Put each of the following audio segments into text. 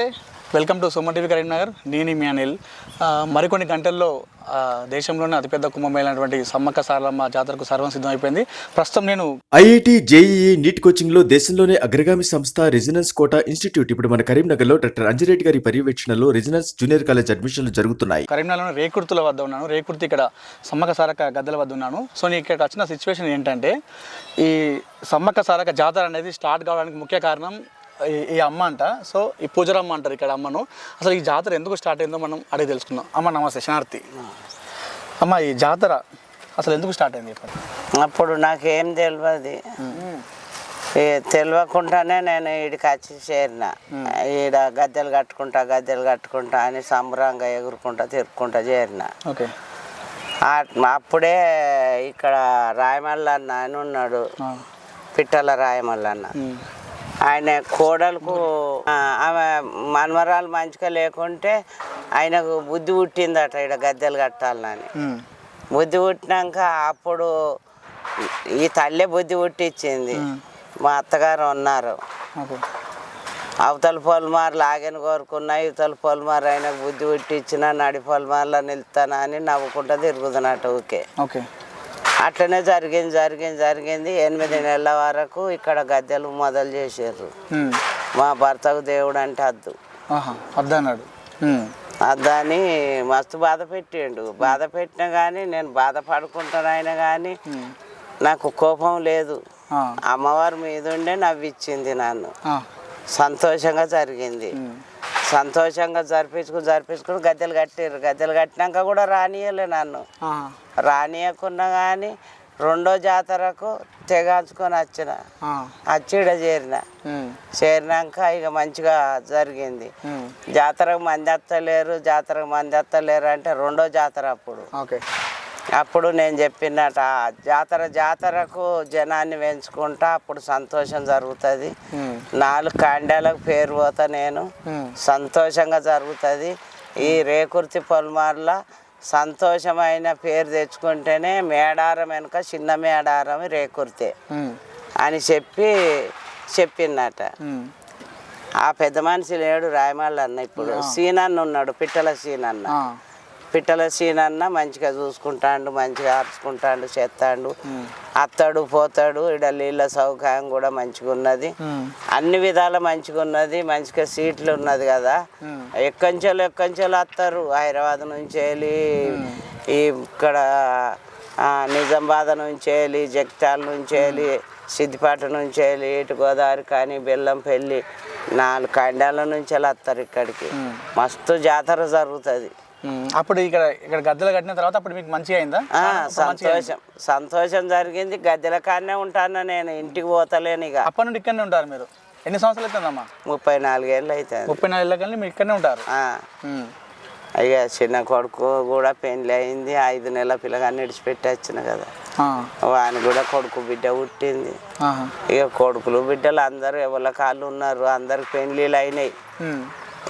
నమస్తే, welcome to Suman TV Karimnagar. నేను మీ అనిల్. మరికొన్ని గంటల్లో దేశంలోనే అతిపెద్ద కుంభమేళ అయినటువంటి సమ్మక్క సారలమ్మ జాతరకు సర్వం సిద్ధమైపోయింది. ప్రస్తుతం నేను ఐఐటి జేఈఈ నీట్ కోచింగ్ లో దేశంలోనే అగ్రగామి సంస్థ రెసిడెన్స్ కోటా ఇన్స్టిట్యూట్ ఇప్పుడు మన కరీంనగర్ లో డాక్టర్ అంజిరెడ్డి గారి పర్యవేక్షణలో రెసిడెన్స్ జూనియర్ కాలేజ్ అడ్మిషన్లు జరుగుతున్నాయి. కరీంనగర్లో రేకుర్తుల వద్ద ఉన్నాను. రేకుర్తి ఇక్కడ సమ్మక్క సారక్క గద్దెల వద్ద ఉన్నాను. సో నేను ఇక్కడికి వచ్చిన సిచ్యువేషన్ ఏంటంటే, ఈ సమ్మక్క సారక్క జాతర అనేది స్టార్ట్ కావడానికి ముఖ్య కారణం ఈ అమ్మ అంట. సో ఈ పూజరమ్మ అంటారు ఇక్కడ అమ్మను. అసలు ఈ జాతర ఎందుకు స్టార్ట్ అయిందో మనం అడిగి తెలుసుకుందాం. అమ్మ నమస్తే, శనార్థి. అమ్మ, ఈ జాతర అసలు ఎందుకు స్టార్ట్ అయింది? అప్పుడు నాకేం తెలియదు, తెలియకుండానే నేను ఈడికి వచ్చి చేరిన. ఈడ గద్దెలు కట్టుకుంటా అని సంబరంగా ఎగురుకుంటా తిరుక్కుంటా చేరిన. ఓకే. అప్పుడే ఇక్కడ రాయమల్లన్న అని ఉన్నాడు, పిట్టల రాయమల్లన్న. ఆయన కోడలకు ఆమె మనమరాలు మంచిగా లేకుంటే ఆయనకు బుద్ధి పుట్టిందట ఇక్కడ గద్దెలు కట్టాలని. బుద్ధి పుట్టినాక అప్పుడు ఈ తల్లి బుద్ధి పుట్టించింది. మా అత్తగారు ఉన్నారు, అవతల పొలమార్లు ఆగని కోరుకున్నా, ఇవతల పొలమారు ఆయనకు బుద్ధి పుట్టించిన నడి పొలమార్లో నిలుతానా అని నవ్వుకుంటా తిరుగుతున్నట్టు. ఓకే. అట్లనే జరిగింది 8 నెలల వరకు ఇక్కడ గద్దెలు మొదలు చేసారు. మా భర్తకు దేవుడు అంటే అన్నాడు. అద్దని మస్తు బాధ పెట్టినా కానీ నేను బాధపడుకుంటాను. ఆయన కానీ నాకు కోపం లేదు. అమ్మవారి మీద ఉండే నవ్విచ్చింది నన్ను. సంతోషంగా జరిగింది. సంతోషంగా జరిపించుకుని గద్దెలు కట్టినాక కూడా రానియలే నన్ను. రానియకున్నా కానీ 2వ జాతరకు తెగాల్చుకొని వచ్చి ఈడ చేరినాక ఇక మంచిగా జరిగింది. జాతరకు మంది వస్తలేరు అంటే 2వ జాతర అప్పుడు నేను చెప్పినట, జాతరకు జనాన్ని పెంచుకుంటా అప్పుడు సంతోషం జరుగుతుంది. 4 కాండాలకు పేరు పోతా నేను, సంతోషంగా జరుగుతుంది. ఈ రేకుర్తి పొలమార్ల సంతోషమైన పేరు తెచ్చుకుంటేనే మేడారం వెనుక చిన్న మేడారం రేకుర్తి అని చెప్పినట. ఆ పెద్ద మనిషి లేడు రాయమల్లన్న, ఇప్పుడు సీనన్న ఉన్నాడు, పిట్టల సీనన్న మంచిగా చూసుకుంటాడు, మంచిగా ఆర్చుకుంటాడు, చేస్తాడు, అత్తడు పోతాడు. ఇక్కడ నీళ్ళ సౌకర్యం కూడా మంచిగా ఉన్నది, అన్ని విధాల మంచిగా ఉన్నది. మంచిగా సీట్లు ఉన్నది కదా. ఎక్కంచెలు వస్తారు హైదరాబాద్ నుంచి వెళ్ళి, ఇక్కడ నిజామాబాద్ నుంచి వెళ్ళి, జగిత్యాల నుంచి వెళ్ళి, సిద్దిపేట నుంచి వెళ్ళి, ఇటు గోదావరి కానీ బెల్లంపల్లి 4 కాండాల నుంచి వస్తారు ఇక్కడికి. మస్తు జాతర జరుగుతుంది. అప్పుడు ఇక్కడ గద్దెలు కట్టిన తర్వాత అప్పుడు మీకు మంచిగా అయిందా? సంతోషం జరిగింది. గద్దెల కాడనే ఉంటాను నేను, ఇంటికి పోతలేను. ఇక అప్పటి నుండి ఇక్కడనే ఉంటారు మీరు? ఎన్ని సంవత్సరాలు అవుతుందమ్మా? 34 ఏళ్ళు అవుతుంది. 34 ఏళ్ళ కానీ మీరు ఇక్కడనే ఉంటారు? ఇక చిన్న కొడుకు కూడా పెళ్ళి అయింది. 5 నెలల పిల్లగాన్ని విడిచిపెట్టి వచ్చిన కదా. వాని కూడా కొడుకు బిడ్డ పుట్టింది. ఇక కొడుకులు బిడ్డలు అందరూ ఎవరి కాళ్ళు ఉన్నారు, అందరికి పెళ్ళిళ్ళు అయినాయి.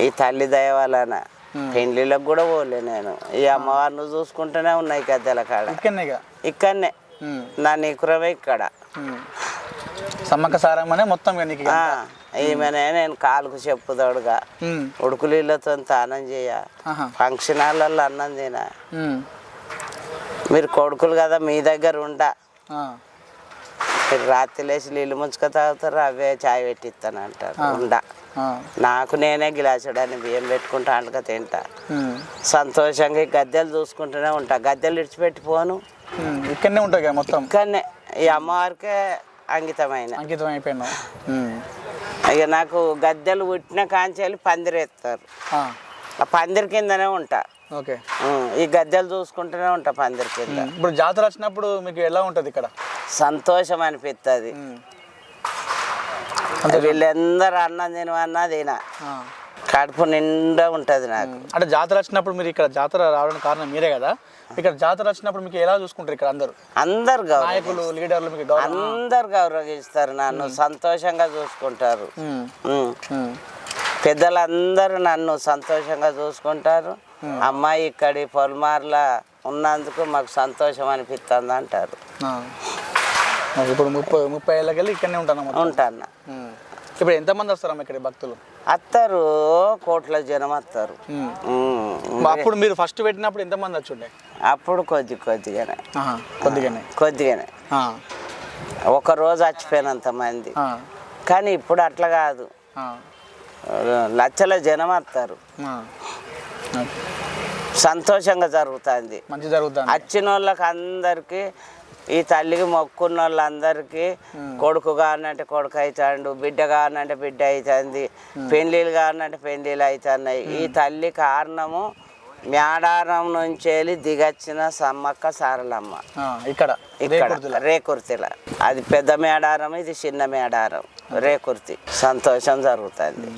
ఈ తల్లి దయ వలన పెళ్ళిళ్ళకి కూడా పోలే నేను. ఈ అమ్మవారిని చూసుకుంటూనే ఉన్నాయి గద్దెల కాడ. ఇక్కడనే నా నికురమే ఇక్కడ. సమ్మక్క సారమ్మనే మొత్తం ఈమెనే నేను కాలుకు చెప్పుదోడుగా ఉడుకులీళ్ళతో స్నానం చేయ, ఫంక్షన్ హాల్లో అన్నం తిన. మీరు కొడుకులు కదా, మీ దగ్గర ఉండా. మీరు రాత్రి లేచి నీళ్ళు ముంచుక తాగుతారు, అవే చాయ్ పెట్టిస్తాను అంటారు. ఉండా నాకు నేనే గిలాసుడని బియ్యం పెట్టుకుంటా, అంటగా తింటా. సంతోషంగా గద్దెలు చూసుకుంటూనే ఉంటా. గద్దెలు విడిచిపెట్టిపోను, ఇక్కడనే ఉంటాయి మొత్తం. ఇక్కడనే ఈ అమ్మవారికే అంకితం అయిపోయినా. ఇక నాకు గద్దెలు పుట్టిన కాంచెలు పందిరేస్తారు. ఆ పందిరి కిందనే ఉంటా. ఈ గద్దెలు చూసుకుంటూనే ఉంటా పందిరి కింద. ఇప్పుడు జాతర వచ్చినప్పుడు మీకు ఎలా ఉంటుంది? ఇక్కడ సంతోషం అనిపిస్తుంది. వీళ్ళందరూ అన్నం తిన కడుపు నిండా ఉంటుంది నాకు. అంటే జాతర వచ్చినప్పుడు మీరు ఇక్కడ జాతర రావడానికి కారణం మీరే కదా. ఇక్కడ జాతర వచ్చినప్పుడు మీకు ఎలా చూసుకుంటారు? ఇక్కడ అందరు నాయకులు, లీడర్లు అందరు గౌరవిస్తారు నన్ను, సంతోషంగా చూసుకుంటారు. పెద్దలందరూ నన్ను సంతోషంగా చూసుకుంటారు. అమ్మాయి ఇక్కడి పొలమార్ల ఉన్నందుకు మాకు సంతోషం అనిపిస్తుంది అంటారు. ఇప్పుడు 30 ఏళ్ళకెళ్ళి ఇక్కడనే ఉంటాను. ఉంటాను. ఇప్పుడు ఎంతమంది వస్తారమ్మా ఇక్కడ భక్తులు? వస్తారు, కోట్ల జనం వస్తారు. అప్పుడు మీరు ఫస్ట్ పెట్టినప్పుడు ఎంతమంది వచ్చుండే? అప్పుడు కొద్దిగానే కొద్దిగానే ఒక రోజు చచ్చిపోయినంత మంది. కానీ ఇప్పుడు అట్లా కాదు, లక్షల జనం వస్తారు. సంతోషంగా జరుగుతుంది, మంచి జరుగుతుంది. వచ్చిన వాళ్ళకి అందరికీ, ఈ తల్లికి మొక్కున్న వాళ్ళందరికీ కొడుకు కానంటే కొడుకు అవుతాడు, బిడ్డ కానంటే బిడ్డ అవుతుంది, పెళ్ళిళ్ళు కానంటే పెళ్ళిళ్ళు అవుతున్నాయి. ఈ తల్లి కారణము మేడారం నుంచి వెళ్ళి దిగచ్చిన సమ్మక్క సారలమ్మ. ఇక్కడ రేకుర్తిల, అది పెద్ద మేడారం, ఇది చిన్న మేడారం రేకుర్తి. సంతోషం జరుగుతుంది.